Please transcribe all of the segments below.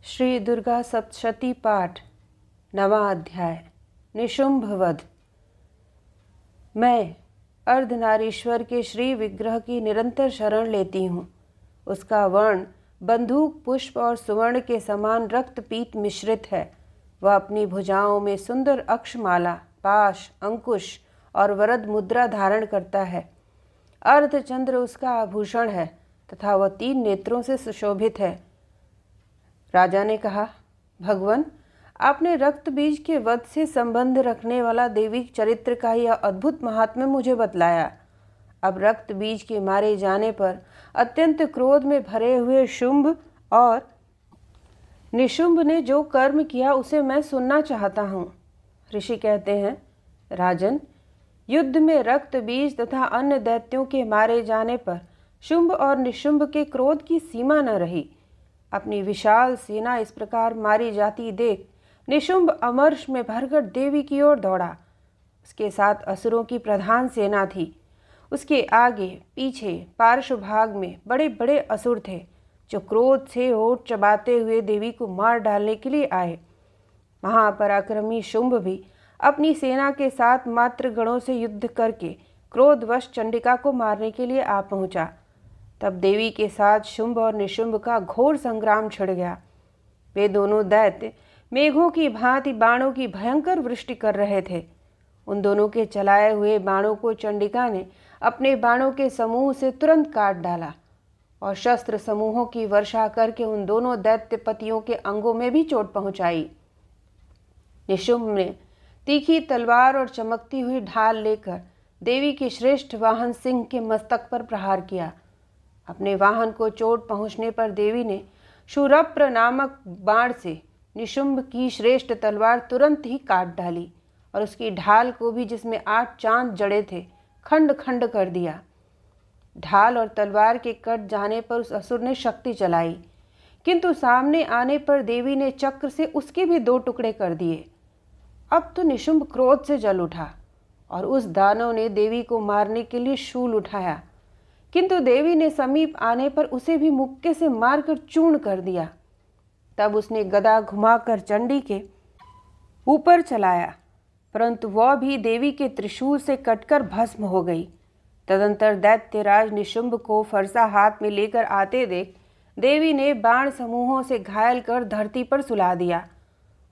श्री दुर्गा सप्तशती पाठ नवा अध्याय निशुंभ वध। मैं अर्धनारीश्वर के श्री विग्रह की निरंतर शरण लेती हूँ। उसका वर्ण बंदूक पुष्प और सुवर्ण के समान रक्त पीत मिश्रित है। वह अपनी भुजाओं में सुंदर अक्षमाला, पाश, अंकुश और वरद मुद्रा धारण करता है। अर्धचंद्र उसका आभूषण है तथा वह 3 नेत्रों से सुशोभित है। राजा ने कहा, भगवान, आपने रक्त बीज के वध से संबंध रखने वाला देवी चरित्र का यह अद्भुत महात्म्य मुझे बतलाया। अब रक्त बीज के मारे जाने पर अत्यंत क्रोध में भरे हुए शुंभ और निशुंभ ने जो कर्म किया उसे मैं सुनना चाहता हूँ। ऋषि कहते हैं, राजन, युद्ध में रक्त बीज तथा अन्य दैत्यों के मारे जाने पर शुंभ और निशुंभ के क्रोध की सीमा न रही। अपनी विशाल सेना इस प्रकार मारी जाती देख निशुंभ अमर्ष में भरकर देवी की ओर दौड़ा। उसके साथ असुरों की प्रधान सेना थी। उसके आगे पीछे पार्श्व भाग में बड़े बड़े असुर थे जो क्रोध से होठ चबाते हुए देवी को मार डालने के लिए आए। महापराक्रमी शुंभ भी अपनी सेना के साथ मात्र गणों से युद्ध करके क्रोधवश चंडिका को मारने के लिए आ पहुंचा। तब देवी के साथ शुंभ और निशुंभ का घोर संग्राम छिड़ गया। वे दोनों दैत्य मेघों की भांति बाणों की भयंकर वृष्टि कर रहे थे। उन दोनों के चलाए हुए बाणों को चंडिका ने अपने बाणों के समूह से तुरंत काट डाला और शस्त्र समूहों की वर्षा करके उन दोनों दैत्यपतियों के अंगों में भी चोट पहुंचाई। निशुंभ ने तीखी तलवार और चमकती हुई ढाल लेकर देवी के श्रेष्ठ वाहन सिंह के मस्तक पर प्रहार किया। अपने वाहन को चोट पहुंचने पर देवी ने शूरप्र नामक बाण से निशुंभ की श्रेष्ठ तलवार तुरंत ही काट डाली और उसकी ढाल को भी, जिसमें 8 चांद जड़े थे, खंड खंड कर दिया। ढाल और तलवार के कट जाने पर उस असुर ने शक्ति चलाई, किंतु सामने आने पर देवी ने चक्र से उसके भी 2 टुकड़े कर दिए। अब तो निशुंभ क्रोध से जल उठा और उस दानव ने देवी को मारने के लिए शूल उठाया, किंतु देवी ने समीप आने पर उसे भी मुक्के से मारकर चूर्ण कर दिया। तब उसने गदा घुमाकर चंडी के ऊपर चलाया, परंतु वह भी देवी के त्रिशूल से कटकर भस्म हो गई। तदंतर दैत्यराज निशुंभ को फरसा हाथ में लेकर आते देख देवी ने बाण समूहों से घायल कर धरती पर सुला दिया।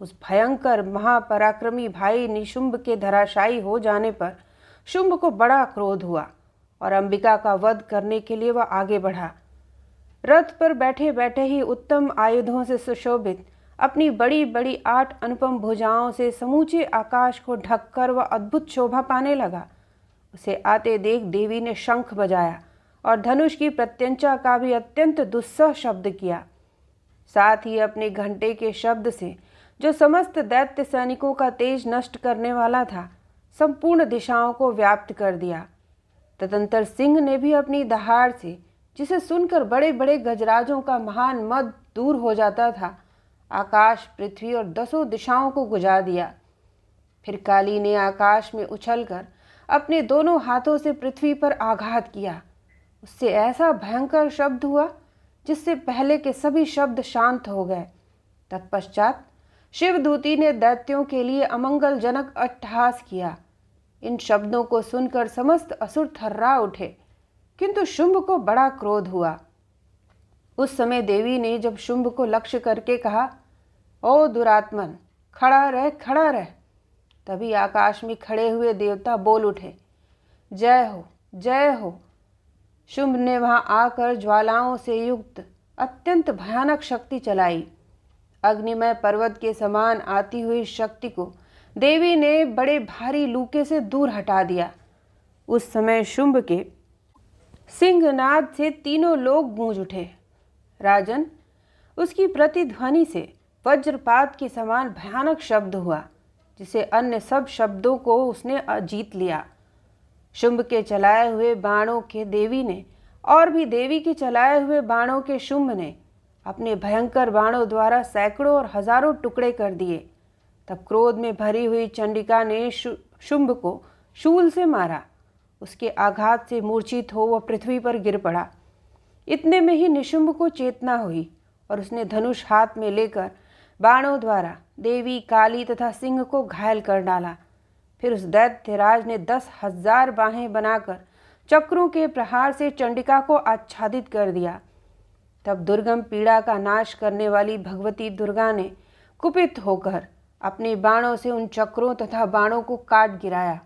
उस भयंकर महापराक्रमी भाई निशुंभ के धराशायी हो जाने पर शुंभ को बड़ा क्रोध हुआ और अंबिका का वध करने के लिए वह आगे बढ़ा। रथ पर बैठे बैठे ही उत्तम आयुधों से सुशोभित अपनी बड़ी बड़ी 8 अनुपम भुजाओं से समूचे आकाश को ढककर वह अद्भुत शोभा पाने लगा। उसे आते देख देवी ने शंख बजाया और धनुष की प्रत्यंचा का भी अत्यंत दुस्सह शब्द किया। साथ ही अपने घंटे के शब्द से, जो समस्त दैत्य सैनिकों का तेज नष्ट करने वाला था, संपूर्ण दिशाओं को व्याप्त कर दिया। तदंतर सिंह ने भी अपनी दहाड़ से, जिसे सुनकर बड़े बड़े गजराजों का महान मद दूर हो जाता था, आकाश, पृथ्वी और 10 दिशाओं को गुजा दिया। फिर काली ने आकाश में उछलकर अपने दोनों हाथों से पृथ्वी पर आघात किया। उससे ऐसा भयंकर शब्द हुआ जिससे पहले के सभी शब्द शांत हो गए। तत्पश्चात शिवदूती ने दैत्यों के लिए अमंगलजनक अट्टहास किया। इन शब्दों को सुनकर समस्त असुर थर्रा उठे, किंतु शुंभ को बड़ा क्रोध हुआ। उस समय देवी ने जब शुंभ को लक्ष्य करके कहा, ओ दुरात्मन, खड़ा रह, खड़ा रह, तभी आकाश में खड़े हुए देवता बोल उठे, जय हो, जय हो। शुंभ ने वहां आकर ज्वालाओं से युक्त अत्यंत भयानक शक्ति चलाई। अग्निमय पर्वत के समान आती हुई शक्ति को देवी ने बड़े भारी लूके से दूर हटा दिया। उस समय शुंभ के सिंहनाद से तीनों लोग गूंज उठे। राजन, उसकी प्रतिध्वनि से वज्रपात के समान भयानक शब्द हुआ, जिसे अन्य सब शब्दों को उसने जीत लिया। शुंभ के चलाए हुए बाणों के देवी ने और भी देवी के चलाए हुए बाणों के शुंभ ने अपने भयंकर बाणों द्वारा सैकड़ों और हजारों टुकड़े कर दिए। तब क्रोध में भरी हुई चंडिका ने शुंभ को शूल से मारा। उसके आघात से मूर्छित हो वह पृथ्वी पर गिर पड़ा। इतने में ही निशुंभ को चेतना हुई और उसने धनुष हाथ में लेकर बाणों द्वारा देवी काली तथा सिंह को घायल कर डाला। फिर उस दैत्यराज ने 10,000 बाहें बनाकर चक्रों के प्रहार से चंडिका को आच्छादित कर दिया। तब दुर्गम पीड़ा का नाश करने वाली भगवती दुर्गा ने कुपित होकर अपने बाणों से उन चक्रों तथा बाणों को काट गिराया।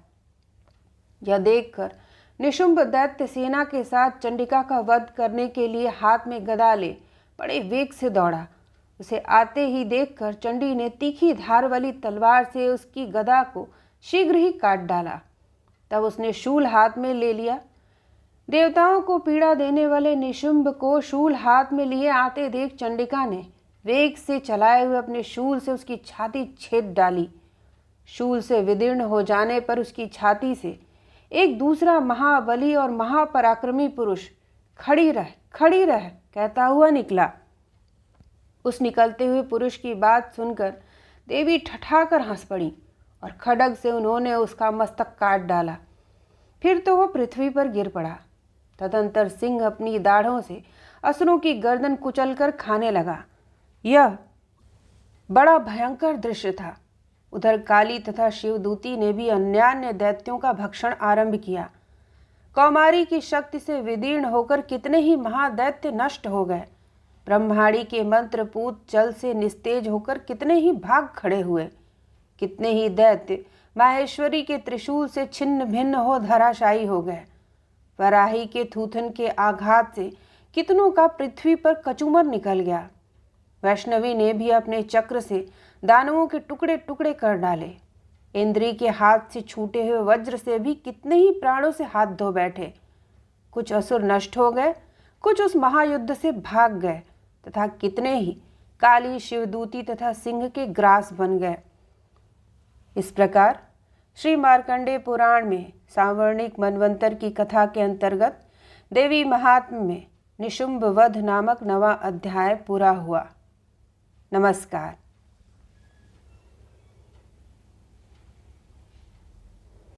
यह देखकर निशुंभ दैत्य सेना के साथ चंडिका का वध करने के लिए हाथ में गदा ले बड़े वेग से दौड़ा। उसे आते ही देखकर चंडी ने तीखी धार वाली तलवार से उसकी गदा को शीघ्र ही काट डाला। तब उसने शूल हाथ में ले लिया। देवताओं को पीड़ा देने वाले निशुंभ को शूल हाथ में लिए आते देख चंडिका ने वेग से चलाए हुए अपने शूल से उसकी छाती छेद डाली। शूल से विदीर्ण हो जाने पर उसकी छाती से एक दूसरा महाबली और महापराक्रमी पुरुष खड़ी रह कहता हुआ निकला। उस निकलते हुए पुरुष की बात सुनकर देवी ठठाकर हंस पड़ी और खड्ग से उन्होंने उसका मस्तक काट डाला। फिर तो वह पृथ्वी पर गिर पड़ा। तदंतर सिंह अपनी दाढ़ों से असुरों की गर्दन कुचलकर खाने लगा। यह बड़ा भयंकर दृश्य था। उधर काली तथा शिवदूती ने भी अन्यान्य दैत्यों का भक्षण आरंभ किया। कौमारी की शक्ति से विदीर्ण होकर कितने ही महादैत्य नष्ट हो गए। ब्रह्माणी के मंत्रपूत जल से निस्तेज होकर कितने ही भाग खड़े हुए। कितने ही दैत्य माहेश्वरी के त्रिशूल से छिन्न भिन्न हो धराशायी हो गए। वराही के थूथन के आघात से कितनों का पृथ्वी पर कचूमर निकल गया। वैष्णवी ने भी अपने चक्र से दानवों के टुकड़े टुकड़े कर डाले। इंद्री के हाथ से छूटे हुए वज्र से भी कितने ही प्राणों से हाथ धो बैठे। कुछ असुर नष्ट हो गए, कुछ उस महायुद्ध से भाग गए तथा कितने ही काली शिवदूती तथा सिंह के ग्रास बन गए। इस प्रकार श्री मार्कंडेय पुराण में सांवर्णिक मनवंतर की कथा के अंतर्गत देवी महात्म्य में निशुंभ वध नामक 9वां अध्याय पूरा हुआ। नमस्कार।